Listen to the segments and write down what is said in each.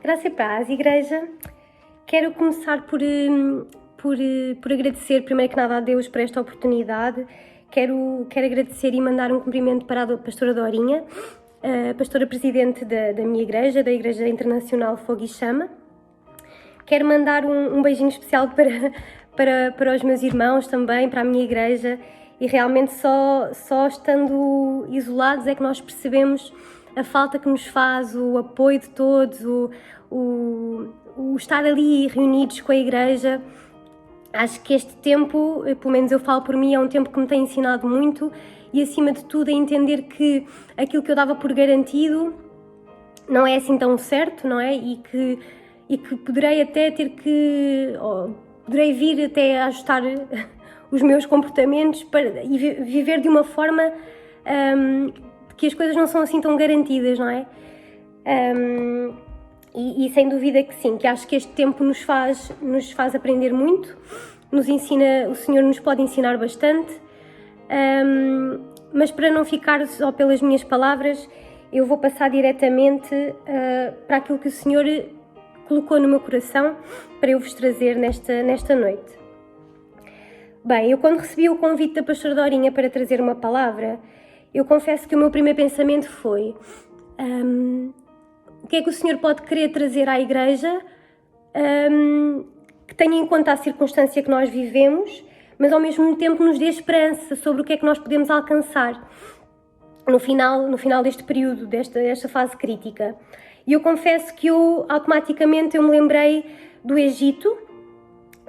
Graça e paz, Igreja. Quero começar por agradecer, primeiro que nada, a Deus por esta oportunidade. Quero agradecer e mandar um cumprimento para a pastora Dorinha, a pastora presidente da minha igreja, da Igreja Internacional Fogo e Chama. Quero mandar um beijinho especial para os meus irmãos também, para a minha igreja. E realmente só estando isolados é que nós percebemos a falta que nos faz, o apoio de todos, o estar ali reunidos com a igreja. Acho que este tempo, pelo menos eu falo por mim, é um tempo que me tem ensinado muito e, acima de tudo, a entender que aquilo que eu dava por garantido não é assim tão certo, não é? E que poderei até poderei vir até a ajustar os meus comportamentos e viver de uma forma que as coisas não são assim tão garantidas, não é? E sem dúvida que sim, que acho que este tempo nos faz aprender muito, nos ensina, o Senhor nos pode ensinar bastante, mas para não ficar só pelas minhas palavras, eu vou passar diretamente para aquilo que o Senhor colocou no meu coração para eu vos trazer nesta noite. Bem, eu quando recebi o convite da pastora Dorinha para trazer uma palavra, eu confesso que o meu primeiro pensamento foi: o que é que o Senhor pode querer trazer à igreja que tenha em conta a circunstância que nós vivemos, mas ao mesmo tempo nos dê esperança sobre o que é que nós podemos alcançar no final deste período, desta fase crítica. E eu confesso que automaticamente eu me lembrei do Egito,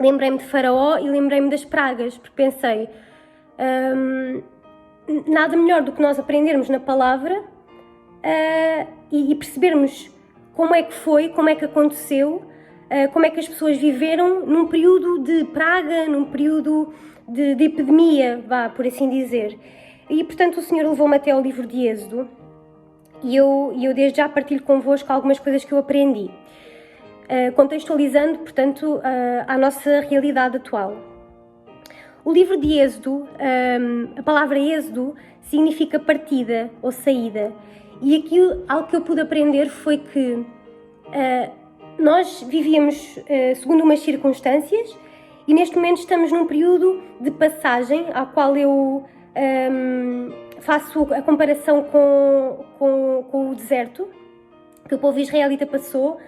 lembrei-me de Faraó e lembrei-me das pragas, porque pensei, nada melhor do que nós aprendermos na palavra e percebermos como é que foi, como é que aconteceu, como é que as pessoas viveram num período de praga, num período de epidemia, por assim dizer. E, portanto, o Senhor levou-me até ao livro de Êxodo e eu desde já partilho convosco algumas coisas que eu aprendi, contextualizando, portanto, a nossa realidade atual. O livro de Êxodo, a palavra Êxodo significa partida ou saída. E algo que eu pude aprender foi que nós vivíamos segundo umas circunstâncias e neste momento estamos num período de passagem ao qual eu faço a comparação com o deserto que o povo israelita passou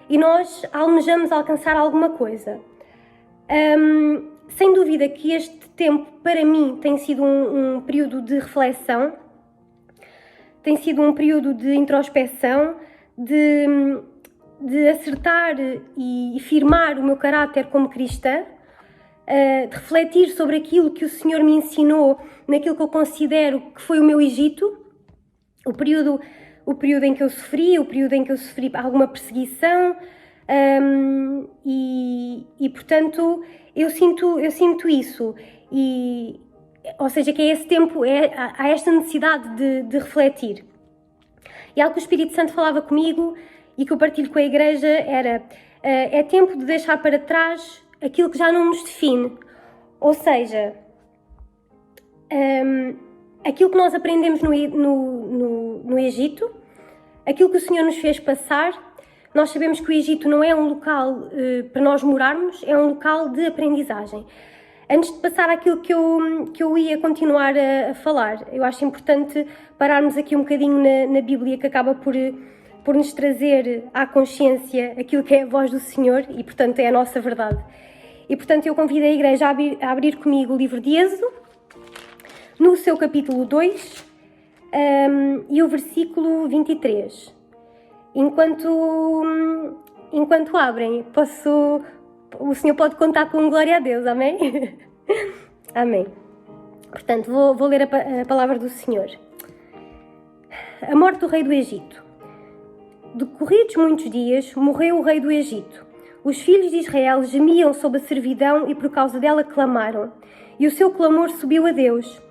e nós almejamos alcançar alguma coisa. Sem dúvida que este tempo para mim tem sido um período de reflexão, tem sido um período de introspeção, de acertar e firmar o meu caráter como cristã, de refletir sobre aquilo que o Senhor me ensinou naquilo que eu considero que foi o meu Egito, o período em que eu sofri, alguma perseguição, e portanto eu sinto isso, ou seja, que é esse tempo, há esta necessidade de refletir. E algo que o Espírito Santo falava comigo e que eu partilho com a igreja era: é tempo de deixar para trás aquilo que já não nos define. Ou seja, aquilo que nós aprendemos no Egito, aquilo que o Senhor nos fez passar, nós sabemos que o Egito não é um local para nós morarmos, é um local de aprendizagem. Antes de passar àquilo que eu ia continuar a falar, eu acho importante pararmos aqui um bocadinho na Bíblia, que acaba por nos trazer à consciência aquilo que é a voz do Senhor e, portanto, é a nossa verdade. E, portanto, eu convido a igreja a abrir comigo o livro de Êxodo, no seu capítulo 2, e o versículo 23. Enquanto abrem, o Senhor pode contar com glória a Deus, amém? Amém. Portanto, vou ler a palavra do Senhor. A morte do rei do Egito. Decorridos muitos dias, morreu o rei do Egito. Os filhos de Israel gemiam sob a servidão e por causa dela clamaram. E o seu clamor subiu a Deus.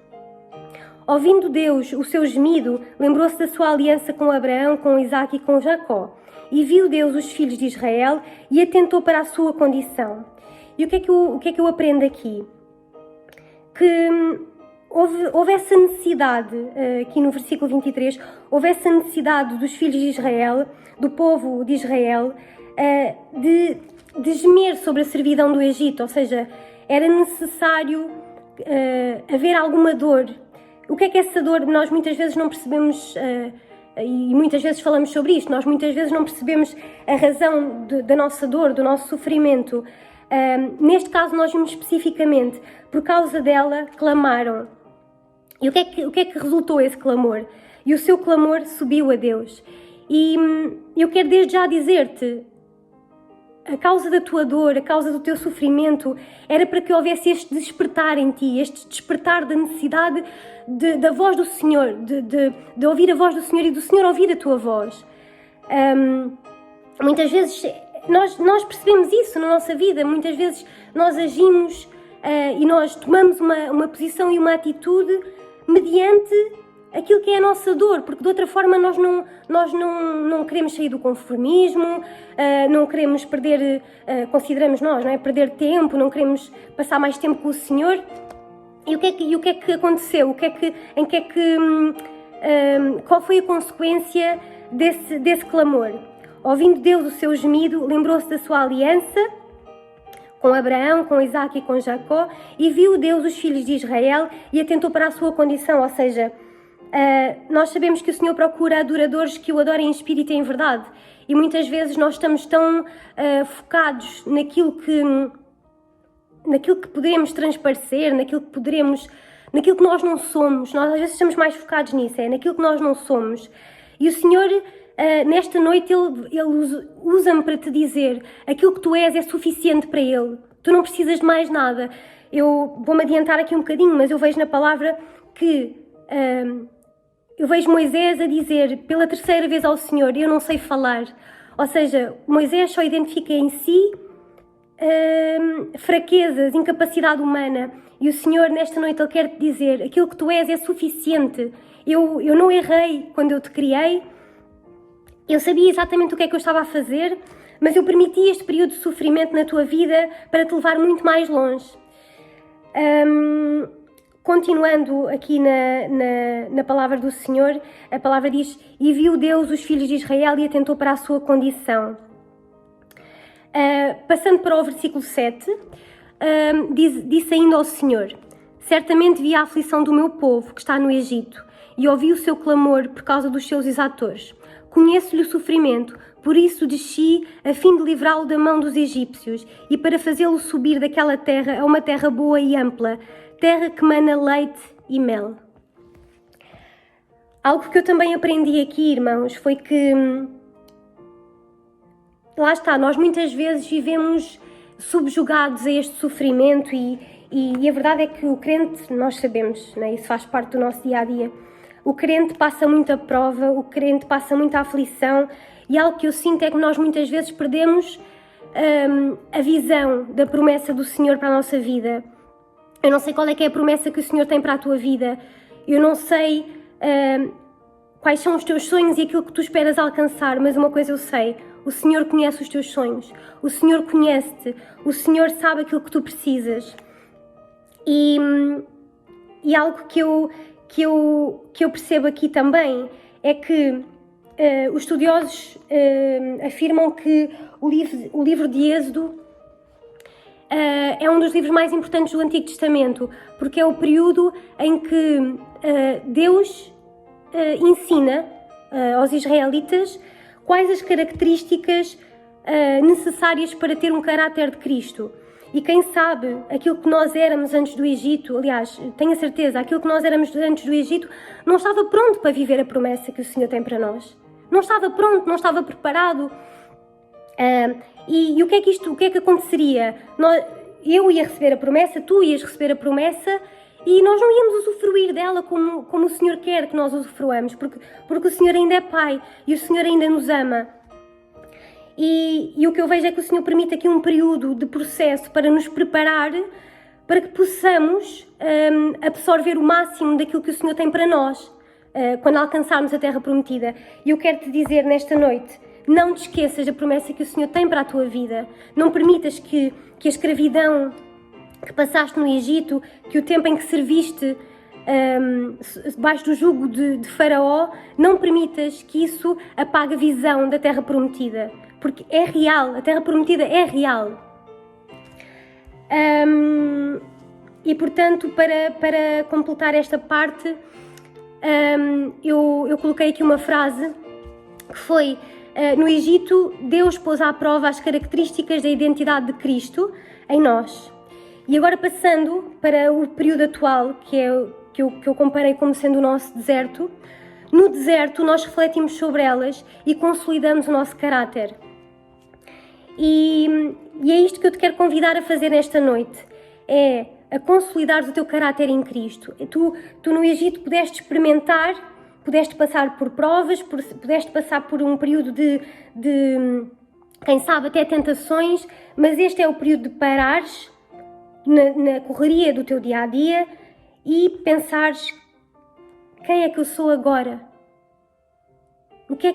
Ouvindo Deus o seu gemido, lembrou-se da sua aliança com Abraão, com Isaque e com Jacó. E viu Deus os filhos de Israel e atentou para a sua condição. E o que é que eu aprendo aqui? Que houve essa necessidade, aqui no versículo 23, houve essa necessidade dos filhos de Israel, do povo de Israel, de gemer sobre a servidão do Egito, ou seja, era necessário haver alguma dor. O que é essa dor? Nós muitas vezes não percebemos, e muitas vezes falamos sobre isto, nós muitas vezes não percebemos a razão da nossa dor, do nosso sofrimento. Neste caso nós vimos especificamente, por causa dela, clamaram. E o que é que resultou esse clamor? E o seu clamor subiu a Deus. E eu quero desde já dizer-te, a causa da tua dor, a causa do teu sofrimento, era para que houvesse este despertar em ti, este despertar da necessidade da voz do Senhor, de ouvir a voz do Senhor e do Senhor ouvir a tua voz. Muitas vezes nós percebemos isso na nossa vida, muitas vezes nós agimos e nós tomamos uma posição e uma atitude mediante aquilo que é a nossa dor, porque de outra forma nós não queremos sair do conformismo, não queremos perder, consideramos nós, não é? Perder tempo, não queremos passar mais tempo com o Senhor. E o que é que aconteceu? Qual foi a consequência desse clamor? Ouvindo Deus o seu gemido, lembrou-se da sua aliança com Abraão, com Isaac e com Jacó, e viu Deus os filhos de Israel e atentou para a sua condição, ou seja, nós sabemos que o Senhor procura adoradores que o adorem em espírito e em verdade, e muitas vezes nós estamos tão focados naquilo que podemos transparecer, naquilo que nós não somos. Nós às vezes estamos mais focados nisso, naquilo que nós não somos. E o Senhor, nesta noite, Ele usa-me para te dizer, aquilo que tu és é suficiente para Ele. Tu não precisas de mais nada. Eu vou-me adiantar aqui um bocadinho, mas eu vejo na palavra que eu vejo Moisés a dizer pela terceira vez ao Senhor, eu não sei falar. Ou seja, Moisés só identifica em si fraquezas, incapacidade humana. E o Senhor nesta noite Ele quer te dizer, aquilo que tu és é suficiente. Eu não errei quando eu te criei, eu sabia exatamente o que é que eu estava a fazer, mas eu permiti este período de sofrimento na tua vida para te levar muito mais longe. Continuando aqui na palavra do Senhor, a palavra diz, e viu Deus os filhos de Israel e atentou para a sua condição. Passando para o versículo 7, disse ainda ao Senhor, certamente vi a aflição do meu povo que está no Egito e ouvi o seu clamor por causa dos seus exatores. Conheço-lhe o sofrimento, por isso desci a fim de livrá-lo da mão dos egípcios e para fazê-lo subir daquela terra a uma terra boa e ampla, terra que mana leite e mel. Algo que eu também aprendi aqui, irmãos, foi que lá está, nós muitas vezes vivemos subjugados a este sofrimento e a verdade é que o crente, nós sabemos, né, isso faz parte do nosso dia-a-dia, o crente passa muita prova, o crente passa muita aflição e algo que eu sinto é que nós muitas vezes perdemos a visão da promessa do Senhor para a nossa vida. Eu não sei qual é que é a promessa que o Senhor tem para a tua vida, eu não sei quais são os teus sonhos e aquilo que tu esperas alcançar, mas uma coisa eu sei, o Senhor conhece os teus sonhos, o Senhor conhece-te, o Senhor sabe aquilo que tu precisas. E algo que eu percebo aqui também é que os estudiosos afirmam que o livro de Êxodo é um dos livros mais importantes do Antigo Testamento, porque é o período em que Deus ensina aos israelitas quais as características necessárias para ter um caráter de Cristo. E quem sabe aquilo que nós éramos antes do Egito, aliás, tenho a certeza, aquilo que nós éramos antes do Egito não estava pronto para viver a promessa que o Senhor tem para nós. Não estava pronto, não estava preparado. E o que é que aconteceria? Eu ia receber a promessa, tu ias receber a promessa e nós não íamos usufruir dela como o Senhor quer que nós usufruamos, porque o Senhor ainda é Pai e o Senhor ainda nos ama. E o que eu vejo é que o Senhor permite aqui um período de processo para nos preparar para que possamos absorver o máximo daquilo que o Senhor tem para nós quando alcançarmos a Terra Prometida. E eu quero te dizer nesta noite, não te esqueças da promessa que o Senhor tem para a tua vida. Não permitas que a escravidão que passaste no Egito, que o tempo em que serviste debaixo do jugo de Faraó, não permitas que isso apague a visão da Terra Prometida, porque é real, a Terra Prometida é real. E portanto, para completar esta parte, eu coloquei aqui uma frase que foi: no Egito, Deus pôs à prova as características da identidade de Cristo em nós. E agora passando para o período atual, que eu comparei como sendo o nosso deserto, no deserto nós refletimos sobre elas e consolidamos o nosso caráter. E é isto que eu te quero convidar a fazer nesta noite, é a consolidar o teu caráter em Cristo. Tu no Egito pudeste experimentar, pudeste passar por provas, pudeste passar por um período de quem sabe, até tentações, mas este é o período de parares na correria do teu dia-a-dia e pensares: quem é que eu sou agora? O que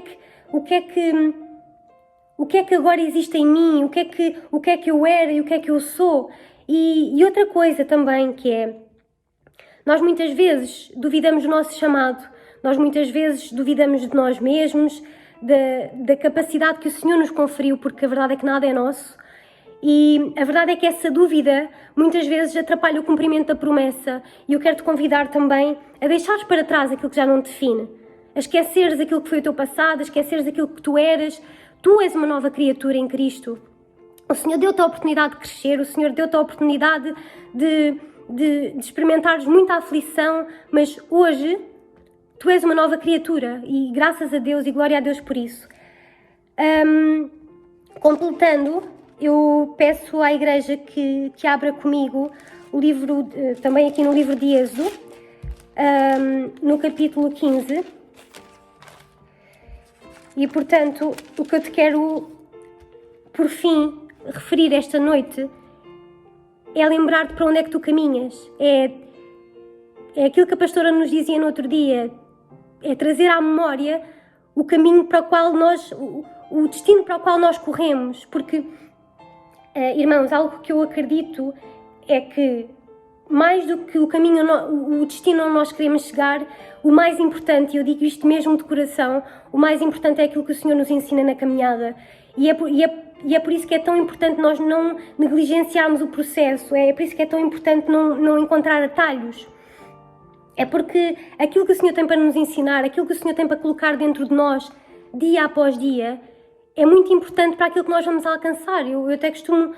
é que agora existe em mim? O que é que eu era e o que é que eu sou? E outra coisa também, que é, nós muitas vezes duvidamos do nosso chamado, nós muitas vezes duvidamos de nós mesmos, da capacidade que o Senhor nos conferiu, porque a verdade é que nada é nosso. E a verdade é que essa dúvida muitas vezes atrapalha o cumprimento da promessa. E eu quero te convidar também a deixares para trás aquilo que já não te define, a esqueceres aquilo que foi o teu passado, a esqueceres aquilo que tu eras. Tu és uma nova criatura em Cristo. O Senhor deu-te a oportunidade de crescer, o Senhor deu-te a oportunidade de experimentares muita aflição, mas hoje tu és uma nova criatura e graças a Deus e glória a Deus por isso. Completando, eu peço à igreja que abra comigo o livro, também aqui no livro de Êxodo, no capítulo 15. E portanto, o que eu te quero, por fim, referir esta noite é lembrar-te para onde é que tu caminhas. É aquilo que a pastora nos dizia no outro dia, é trazer à memória o caminho para o qual o destino para o qual nós corremos, porque, irmãos, algo que eu acredito é que mais do que o caminho, o destino onde nós queremos chegar, o mais importante, e eu digo isto mesmo de coração, o mais importante é aquilo que o Senhor nos ensina na caminhada. E é por isso que é tão importante nós não negligenciarmos o processo, é por isso que é tão importante não encontrar atalhos. É porque aquilo que o Senhor tem para nos ensinar, aquilo que o Senhor tem para colocar dentro de nós, dia após dia, é muito importante para aquilo que nós vamos alcançar. Eu até costumo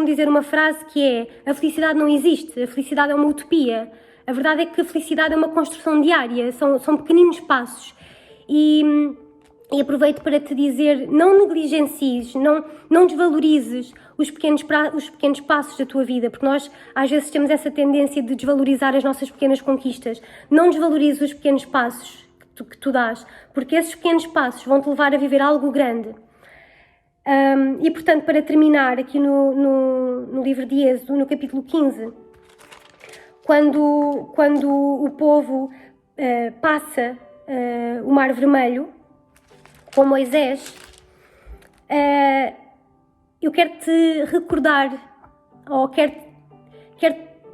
dizer uma frase que é: a felicidade não existe, a felicidade é uma utopia. A verdade é que a felicidade é uma construção diária, são pequeninos passos. E aproveito para te dizer, não negligencies, não desvalorizes os pequenos passos da tua vida, porque nós às vezes temos essa tendência de desvalorizar as nossas pequenas conquistas. Não desvalorizes os pequenos passos que tu dás, porque esses pequenos passos vão te levar a viver algo grande. E portanto, para terminar aqui no livro de Êxodo, no capítulo 15, quando o povo passa o Mar Vermelho com Moisés, eu quero te recordar, ou quero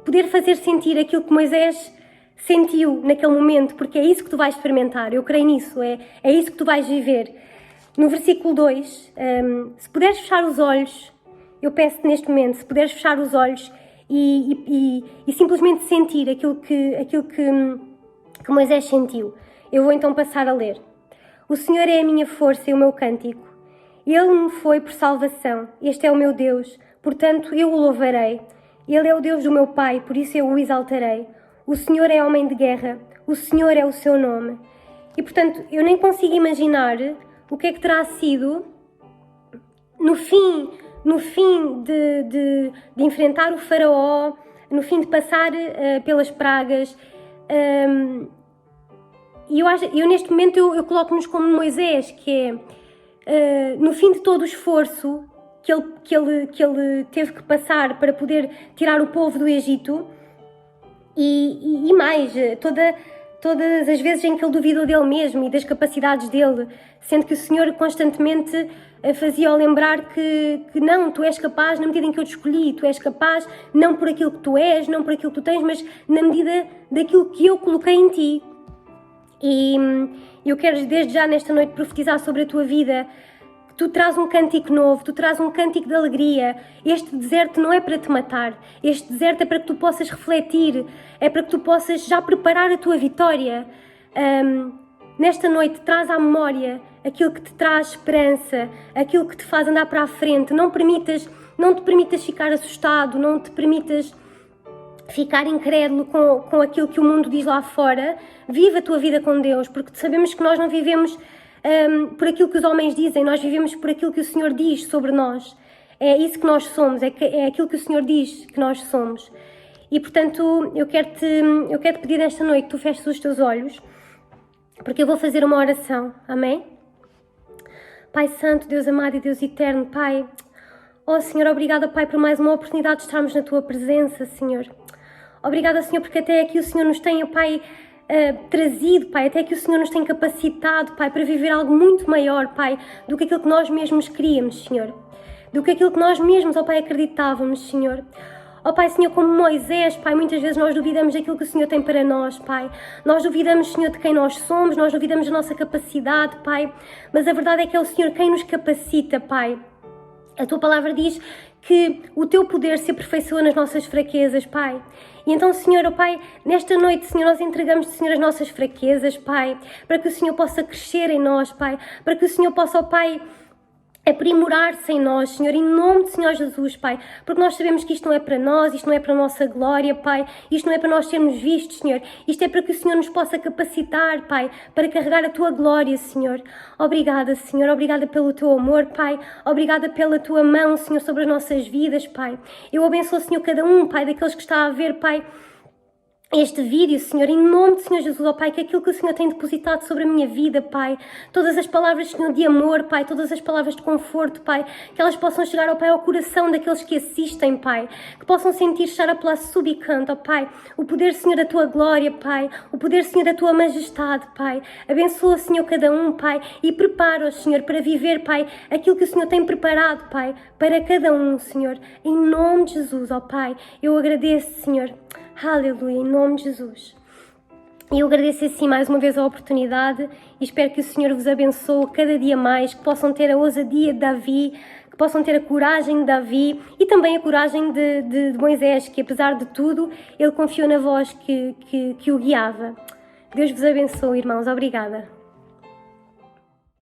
poder fazer sentir aquilo que Moisés sentiu naquele momento, porque é isso que tu vais experimentar, eu creio nisso, é isso que tu vais viver. No versículo 2, se puderes fechar os olhos, eu peço-te neste momento, se puderes fechar os olhos e simplesmente sentir aquilo que Moisés sentiu. Eu vou então passar a ler. O Senhor é a minha força e o meu cântico. Ele me foi por salvação. Este é o meu Deus, portanto eu o louvarei. Ele é o Deus do meu Pai, por isso eu o exaltarei. O Senhor é homem de guerra, o Senhor é o seu nome. E portanto, eu nem consigo imaginar o que é que terá sido no fim de enfrentar o Faraó, no fim de passar pelas pragas. E eu neste momento eu coloco-nos como Moisés, que é no fim de todo o esforço que ele teve que passar para poder tirar o povo do Egito, e mais, toda todas as vezes em que ele duvidou dele mesmo e das capacidades dele, sendo que o Senhor constantemente fazia-o lembrar que não, tu és capaz na medida em que eu te escolhi, tu és capaz não por aquilo que tu és, não por aquilo que tu tens, mas na medida daquilo que eu coloquei em ti. E eu quero desde já nesta noite profetizar sobre a tua vida, que tu traz um cântico novo, tu traz um cântico de alegria. Este deserto não é para te matar, este deserto é para que tu possas refletir, é para que tu possas já preparar a tua vitória. Nesta noite traz à memória aquilo que te traz esperança, aquilo que te faz andar para a frente. Não te permitas ficar assustado, não te permitas ficar incrédulo com aquilo que o mundo diz lá fora. Viva a tua vida com Deus, porque sabemos que nós não vivemos por aquilo que os homens dizem, nós vivemos por aquilo que o Senhor diz sobre nós. É isso que nós somos, é aquilo que o Senhor diz que nós somos. E portanto, eu quero-te pedir nesta noite que tu feches os teus olhos, porque eu vou fazer uma oração, amém? Pai Santo, Deus amado e Deus eterno, Pai, oh Senhor, obrigada, Pai, por mais uma oportunidade de estarmos na Tua presença, Senhor. Obrigada, Senhor, porque até aqui o Senhor nos tem, Pai, trazido, Pai, até que o Senhor nos tem capacitado, Pai, para viver algo muito maior, Pai, do que aquilo que nós mesmos queríamos, Senhor. Do que aquilo que nós mesmos, ó Pai, acreditávamos, Senhor. Ó Pai, Senhor, como Moisés, Pai, muitas vezes nós duvidamos daquilo que o Senhor tem para nós, Pai. Nós duvidamos, Senhor, de quem nós somos, nós duvidamos da nossa capacidade, Pai. Mas a verdade é que é o Senhor quem nos capacita, Pai. A Tua palavra diz que o Teu poder se aperfeiçoa nas nossas fraquezas, Pai. E então, Senhor, ó Pai, nesta noite, Senhor, nós entregamos, Senhor, as nossas fraquezas, Pai, para que o Senhor possa crescer em nós, Pai, para que o Senhor possa, ó Pai, aprimorar-se em nós, Senhor, em nome do Senhor Jesus, Pai, porque nós sabemos que isto não é para nós, isto não é para a nossa glória, Pai, isto não é para nós sermos vistos, Senhor, isto é para que o Senhor nos possa capacitar, Pai, para carregar a Tua glória, Senhor. Obrigada, Senhor, obrigada pelo Teu amor, Pai, obrigada pela Tua mão, Senhor, sobre as nossas vidas, Pai. Eu abençoo, Senhor, cada um, Pai, daqueles que está a ver, Pai, este vídeo, Senhor, em nome do Senhor Jesus, ó Pai, que aquilo que o Senhor tem depositado sobre a minha vida, Pai, todas as palavras, Senhor, de amor, Pai, todas as palavras de conforto, Pai, que elas possam chegar, ó Pai, ao coração daqueles que assistem, Pai, que possam sentir chegar pela subicante, ó Pai, o poder, Senhor, da Tua glória, Pai, o poder, Senhor, da Tua majestade, Pai. Abençoa, Senhor, cada um, Pai, e prepara-os, Senhor, para viver, Pai, aquilo que o Senhor tem preparado, Pai, para cada um, Senhor, em nome de Jesus, ó Pai. Eu agradeço, Senhor. Aleluia, em nome de Jesus. E eu agradeço assim mais uma vez a oportunidade e espero que o Senhor vos abençoe cada dia mais, que possam ter a ousadia de Davi, que possam ter a coragem de Davi e também a coragem de Moisés, que apesar de tudo, ele confiou na voz que o guiava. Deus vos abençoe, irmãos. Obrigada.